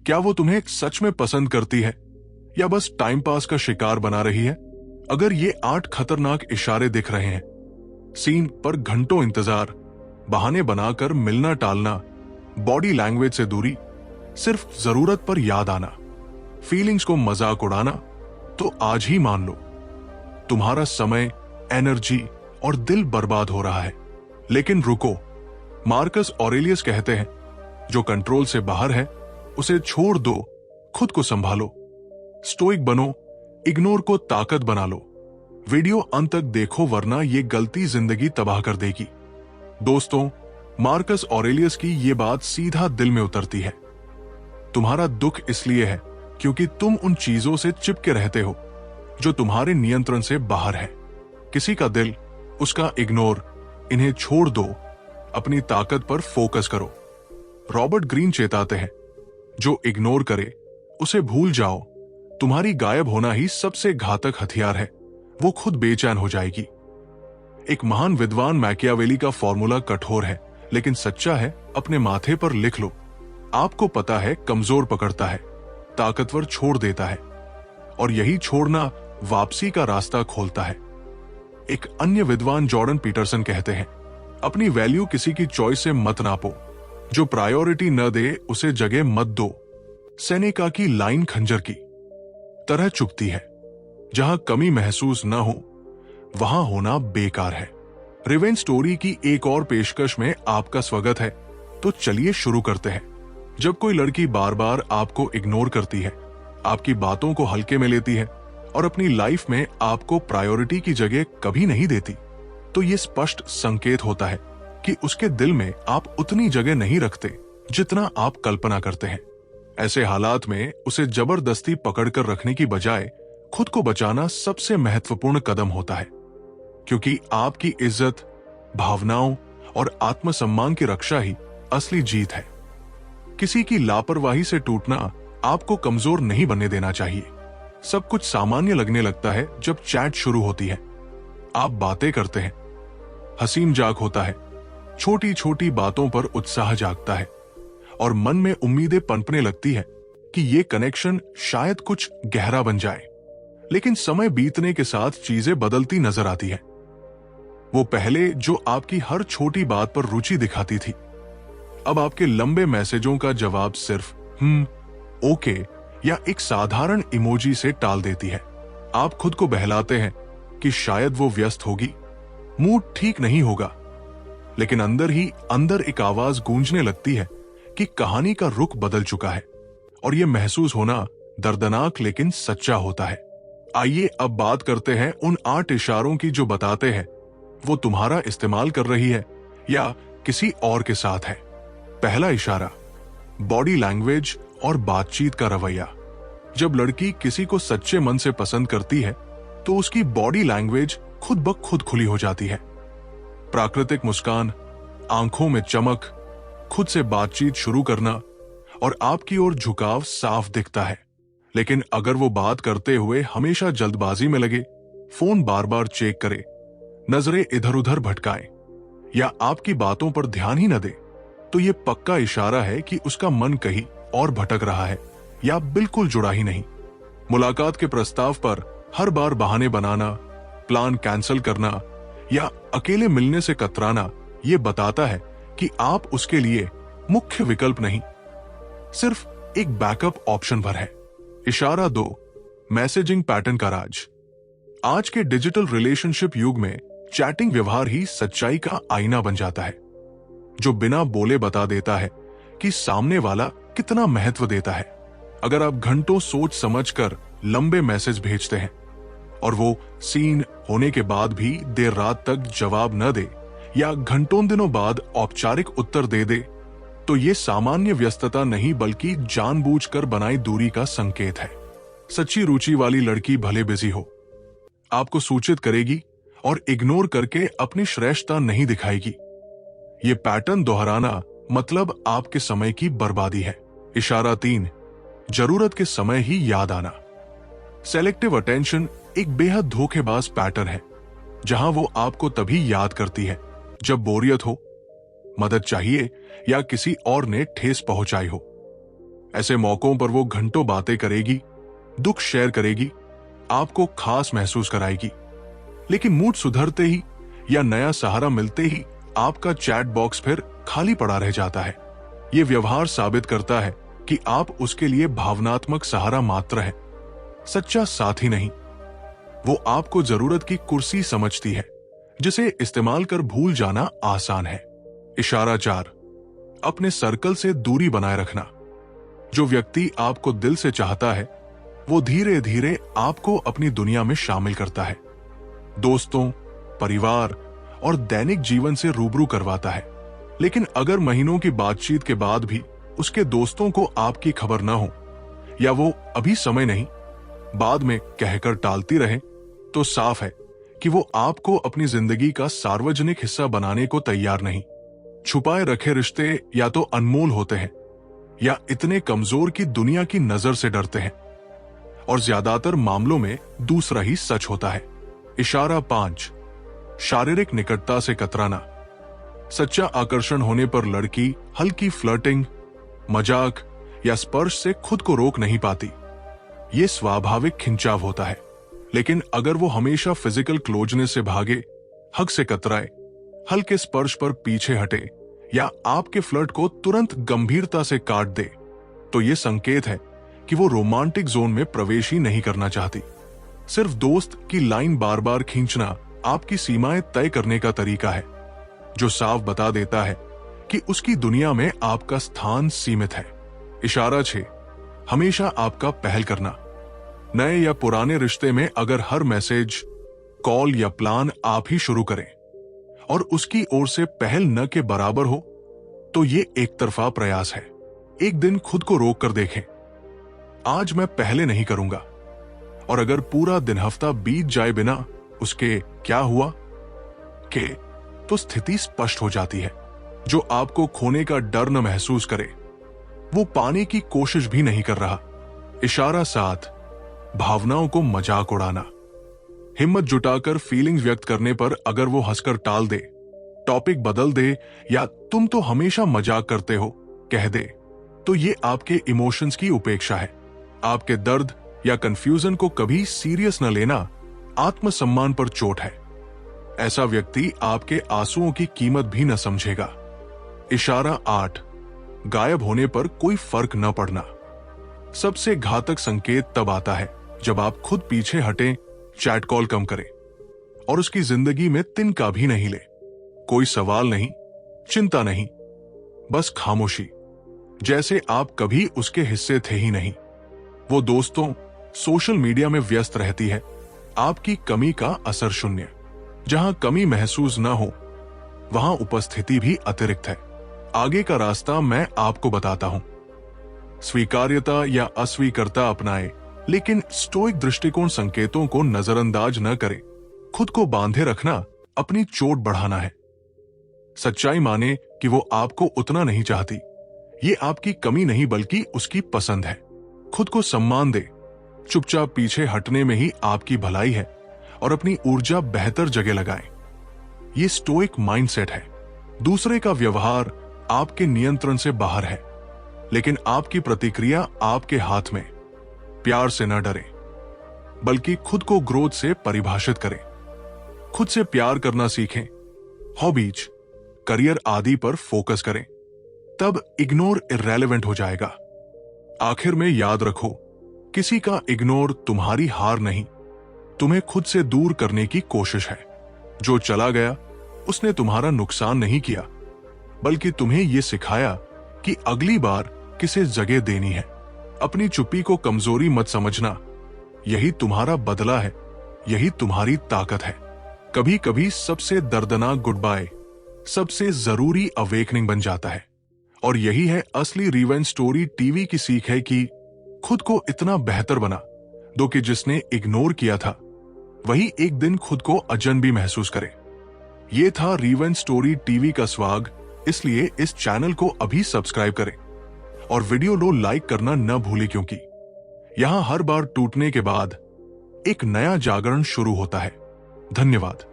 क्या वो तुम्हें सच में पसंद करती है या बस टाइम पास का शिकार बना रही है? अगर ये 8 खतरनाक इशारे दिख रहे हैं, सीन पर घंटों इंतजार, बहाने बनाकर मिलना टालना, बॉडी लैंग्वेज से दूरी, सिर्फ जरूरत पर याद आना, फीलिंग्स को मजाक उड़ाना, तो आज ही मान लो तुम्हारा समय, एनर्जी और दिल बर्बाद हो रहा है। लेकिन रुको, मार्कस ऑरेलियस कहते हैं, जो कंट्रोल से बाहर है उसे छोड़ दो, खुद को संभालो। स्टोइक बनो, इग्नोर को ताकत बना लो। वीडियो अंत तक देखो वरना ये गलती जिंदगी तबाह कर देगी। दोस्तों, मार्कस ऑरेलियस की ये बात सीधा दिल में उतरती है। तुम्हारा दुख इसलिए है क्योंकि तुम उन चीजों से चिपके रहते हो जो तुम्हारे नियंत्रण से बाहर है। किसी का दिल, उसका इग्नोर, इन्हें छोड़ दो, अपनी ताकत पर फोकस करो। रॉबर्ट ग्रीन चेताते हैं, जो इग्नोर करे उसे भूल जाओ, तुम्हारी गायब होना ही सबसे घातक हथियार है, वो खुद बेचैन हो जाएगी। एक महान विद्वान मैकियावेली का फॉर्मूला कठोर है लेकिन सच्चा है, अपने माथे पर लिख लो। आपको पता है कमजोर पकड़ता है, ताकतवर छोड़ देता है, और यही छोड़ना वापसी का रास्ता खोलता है। एक अन्य विद्वान जॉर्डन पीटरसन कहते हैं, अपनी वैल्यू किसी की चॉइस से मत नापो, जो प्रायोरिटी न दे उसे जगह मत दो। सेनेका की लाइन खंजर की तरह चुभती है, जहां कमी महसूस न हो वहां होना बेकार है। रिवेंज स्टोरी की एक और पेशकश में आपका स्वागत है। तो चलिए शुरू करते हैं। जब कोई लड़की बार बार आपको इग्नोर करती है, आपकी बातों को हल्के में लेती है और अपनी लाइफ में आपको प्रायोरिटी की जगह कभी नहीं देती, तो ये स्पष्ट संकेत होता है कि उसके दिल में आप उतनी जगह नहीं रखते जितना आप कल्पना करते हैं। ऐसे हालात में उसे जबरदस्ती पकड़कर रखने की बजाय खुद को बचाना सबसे महत्वपूर्ण कदम होता है, क्योंकि आपकी इज्जत, भावनाओं और आत्मसम्मान की रक्षा ही असली जीत है। किसी की लापरवाही से टूटना आपको कमजोर नहीं बनने देना चाहिए। सब कुछ सामान्य लगने लगता है जब चैट शुरू होती है। आप बातें करते हैं, हंसी मजाक होता है, छोटी छोटी बातों पर उत्साह जागता है और मन में उम्मीदें पनपने लगती है कि ये कनेक्शन शायद कुछ गहरा बन जाए। लेकिन समय बीतने के साथ चीजें बदलती नजर आती है। वो पहले जो आपकी हर छोटी बात पर रुचि दिखाती थी, अब आपके लंबे मैसेजों का जवाब सिर्फ ओके या एक साधारण इमोजी से टाल देती है। आप खुद को बहलाते हैं कि शायद वो व्यस्त होगी, मूड ठीक नहीं होगा, लेकिन अंदर ही अंदर एक आवाज गूंजने लगती है कि कहानी का रुख बदल चुका है। और यह महसूस होना दर्दनाक लेकिन सच्चा होता है। आइए अब बात करते हैं उन 8 इशारों की जो बताते हैं वो तुम्हारा इस्तेमाल कर रही है या किसी और के साथ है। पहला इशारा, बॉडी लैंग्वेज और बातचीत का रवैया। जब लड़की किसी को सच्चे मन से पसंद करती है तो उसकी बॉडी लैंग्वेज खुद ब खुद खुली हो जाती है। प्राकृतिक मुस्कान, आंखों में चमक, खुद से बातचीत शुरू करना और आपकी ओर झुकाव साफ दिखता है। लेकिन अगर वो बात करते हुए हमेशा जल्दबाजी में लगे, फोन बार बार चेक करे, नजरें इधर उधर भटकाए या आपकी बातों पर ध्यान ही न दे, तो ये पक्का इशारा है कि उसका मन कहीं और भटक रहा है या बिल्कुल जुड़ा ही नहीं। मुलाकात के प्रस्ताव पर हर बार बहाने बनाना, प्लान कैंसिल करना या अकेले मिलने से कतराना, ये बताता है कि आप उसके लिए मुख्य विकल्प नहीं, सिर्फ एक बैकअप ऑप्शन पर है। इशारा 2, मैसेजिंग पैटर्न का राज। आज के डिजिटल रिलेशनशिप युग में चैटिंग व्यवहार ही सच्चाई का आईना बन जाता है, जो बिना बोले बता देता है कि सामने वाला कितना महत्व देता है। अगर आप घंटों सोच समझकर लंबे मैसेज भेजते हैं और वो सीन होने के बाद भी देर रात तक जवाब न दे या घंटों दिनों बाद औपचारिक उत्तर दे दे, तो ये सामान्य व्यस्तता नहीं बल्कि जानबूझकर बनाई दूरी का संकेत है। सच्ची रुचि वाली लड़की भले बिजी हो, आपको सूचित करेगी और इग्नोर करके अपनी श्रेष्ठता नहीं दिखाएगी। ये पैटर्न दोहराना मतलब आपके समय की बर्बादी है। इशारा 3, जरूरत के समय ही याद आना। सेलेक्टिव अटेंशन एक बेहद धोखेबाज पैटर्न है, जहां वो आपको तभी याद करती है जब बोरियत हो, मदद चाहिए या किसी और ने ठेस पहुंचाई हो। ऐसे मौकों पर वो घंटों बातें करेगी, दुख शेयर करेगी, आपको खास महसूस कराएगी। लेकिन मूड सुधरते ही या नया सहारा मिलते ही आपका चैट बॉक्स फिर खाली पड़ा रह जाता है। ये व्यवहार साबित करता है कि आप उसके लिए भावनात्मक सहारा मात्र है, सच्चा साथी नहीं। वो आपको जरूरत की कुर्सी समझती है, जिसे इस्तेमाल कर भूल जाना आसान है। इशारा 4, अपने सर्कल से दूरी बनाए रखना। जो व्यक्ति आपको दिल से चाहता है, वो धीरे धीरे आपको अपनी दुनिया में शामिल करता है। दोस्तों, परिवार और दैनिक जीवन से रूबरू करवाता है। लेकिन अगर महीनों की बातचीत के बाद भी उसके दोस्तों को आपकी खबर न हो, या वो अभी समय नहीं, बाद में कहकर टालती रहे, तो साफ है कि वो आपको अपनी जिंदगी का सार्वजनिक हिस्सा बनाने को तैयार नहीं। छुपाए रखे रिश्ते या तो अनमोल होते हैं या इतने कमजोर कि दुनिया की नजर से डरते हैं, और ज्यादातर मामलों में दूसरा ही सच होता है। इशारा 5, शारीरिक निकटता से कतराना। सच्चा आकर्षण होने पर लड़की हल्की फ्लर्टिंग, मजाक या स्पर्श से खुद को रोक नहीं पाती। ये स्वाभाविक खिंचाव होता है। लेकिन अगर वो हमेशा फिजिकल क्लोजनेस से भागे, हक से कतराए, हल्के स्पर्श पर पीछे हटे या आपके फ्लर्ट को तुरंत गंभीरता से काट दे, तो ये संकेत है कि वो रोमांटिक जोन में प्रवेश ही नहीं करना चाहती। सिर्फ दोस्त की लाइन बार बार खींचना आपकी सीमाएं तय करने का तरीका है, जो साफ बता देता है कि उसकी दुनिया में आपका स्थान सीमित है। इशारा 6, हमेशा आपका पहल करना। नए या पुराने रिश्ते में अगर हर मैसेज, कॉल या प्लान आप ही शुरू करें और उसकी ओर से पहल न के बराबर हो, तो ये एक तरफा प्रयास है। एक दिन खुद को रोक कर देखें, आज मैं पहले नहीं करूंगा। और अगर पूरा दिन हफ्ता बीत जाए बिना उसके क्या हुआ के, तो स्थिति स्पष्ट हो जाती है। जो आपको खोने का डर न महसूस करे, वो पाने की कोशिश भी नहीं कर रहा। इशारा 7, भावनाओं को मजाक उड़ाना। हिम्मत जुटाकर फीलिंग्स व्यक्त करने पर अगर वो हंसकर टाल दे, टॉपिक बदल दे या तुम तो हमेशा मजाक करते हो कह दे, तो ये आपके इमोशंस की उपेक्षा है। आपके दर्द या कंफ्यूजन को कभी सीरियस न लेना आत्मसम्मान पर चोट है। ऐसा व्यक्ति आपके आंसुओं की कीमत भी न समझेगा। इशारा 8, गायब होने पर कोई फर्क न पड़ना। सबसे घातक संकेत तब आता है जब आप खुद पीछे हटें, चैट कॉल कम करें और उसकी जिंदगी में तिनका भी नहीं ले। कोई सवाल नहीं, चिंता नहीं, बस खामोशी, जैसे आप कभी उसके हिस्से थे ही नहीं। वो दोस्तों, सोशल मीडिया में व्यस्त रहती है, आपकी कमी का असर शून्य। जहां कमी महसूस न हो, वहां उपस्थिति भी अतिरिक्त है। आगे का रास्ता मैं आपको बताता हूं। स्वीकार्यता या अस्वीकारता अपनाएं, लेकिन स्टोइक दृष्टिकोण संकेतों को नजरअंदाज न करें। खुद को बांधे रखना अपनी चोट बढ़ाना है। सच्चाई माने कि वो आपको उतना नहीं चाहती। ये आपकी कमी नहीं बल्कि उसकी पसंद है। खुद को सम्मान दे। चुपचाप पीछे हटने में ही आपकी भलाई है और अपनी ऊर्जा बेहतर जगह लगाएं। ये स्टोइक माइंडसेट है। दूसरे का व्यवहार आपके नियंत्रण से बाहर है, लेकिन आपकी प्रतिक्रिया आपके हाथ में। प्यार से न डरें, बल्कि खुद को ग्रोथ से परिभाषित करें। खुद से प्यार करना सीखें। हॉबीज, करियर आदि पर फोकस करें, तब इग्नोर इररेलेवेंट हो जाएगा। आखिर में याद रखो, किसी का इग्नोर तुम्हारी हार नहीं, तुम्हें खुद से दूर करने की कोशिश है। जो चला गया उसने तुम्हारा नुकसान नहीं किया, बल्कि तुम्हें यह सिखाया कि अगली बार किसे जगह देनी है। अपनी चुप्पी को कमजोरी मत समझना, यही तुम्हारा बदला है, यही तुम्हारी ताकत है। कभी कभी सबसे दर्दनाक गुड बाय सबसे जरूरी अवेकनिंग बन जाता है। और यही है असली रिवेंज स्टोरी टीवी की सीख है कि खुद को इतना बेहतर बना दो कि जिसने इग्नोर किया था वही एक दिन खुद को अजनबी महसूस करे। ये था रिवेंज स्टोरी टीवी का स्वाग, इसलिए इस चैनल को अभी सब्सक्राइब करें और वीडियो को लाइक करना न भूलें, क्योंकि यहां हर बार टूटने के बाद एक नया जागरण शुरू होता है। धन्यवाद।